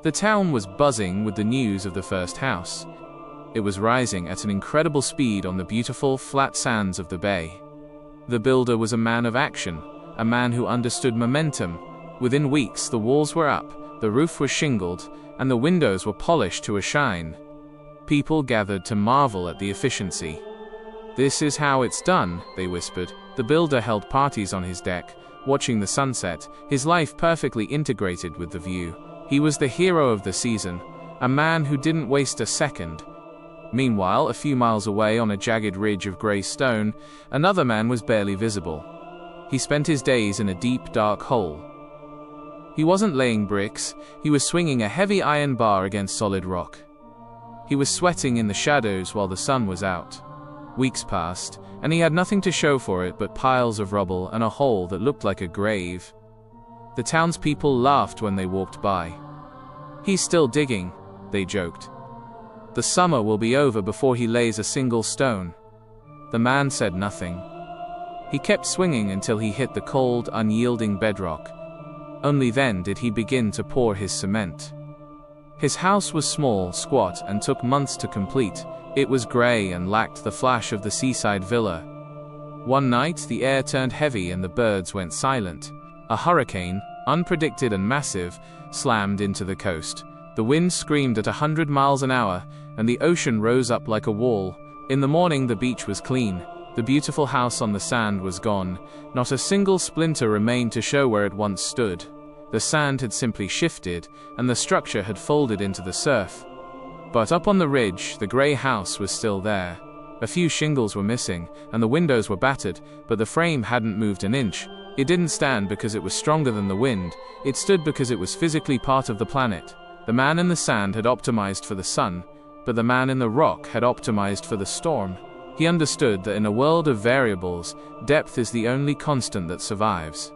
The town was buzzing with the news of the first house. It was rising at an incredible speed on the beautiful, flat sands of the bay. The builder was a man of action, a man who understood momentum. Within weeks, the walls were up, the roof was shingled, and the windows were polished to a shine. People gathered to marvel at the efficiency. "This is how it's done," they whispered. The builder held parties on his deck, watching the sunset, his life perfectly integrated with the view. He was the hero of the season, a man who didn't waste a second. Meanwhile, a few miles away on a jagged ridge of grey stone, another man was barely visible. He spent his days in a deep, dark hole. He wasn't laying bricks, he was swinging a heavy iron bar against solid rock. He was sweating in the shadows while the sun was out. Weeks passed, and he had nothing to show for it but piles of rubble and a hole that looked like a grave. The townspeople laughed when they walked by. "He's still digging," they joked. "The summer will be over before he lays a single stone." The man said nothing. He kept swinging until he hit the cold, unyielding bedrock. Only then did he begin to pour his cement. His house was small, squat, and took months to complete. It was grey and lacked the flash of the seaside villa. One night, the air turned heavy and the birds went silent. A hurricane, unpredicted and massive, slammed into the coast. The wind screamed at 100 miles an hour, and the ocean rose up like a wall. In the morning, the beach was clean. The beautiful house on the sand was gone. Not a single splinter remained to show where it once stood. The sand had simply shifted, and the structure had folded into the surf. But up on the ridge, the grey house was still there. A few shingles were missing, and the windows were battered, but the frame hadn't moved an inch. It didn't stand because it was stronger than the wind. It stood because it was physically part of the planet. The man in the sand had optimized for the sun, but the man in the rock had optimized for the storm. He understood that in a world of variables, depth is the only constant that survives.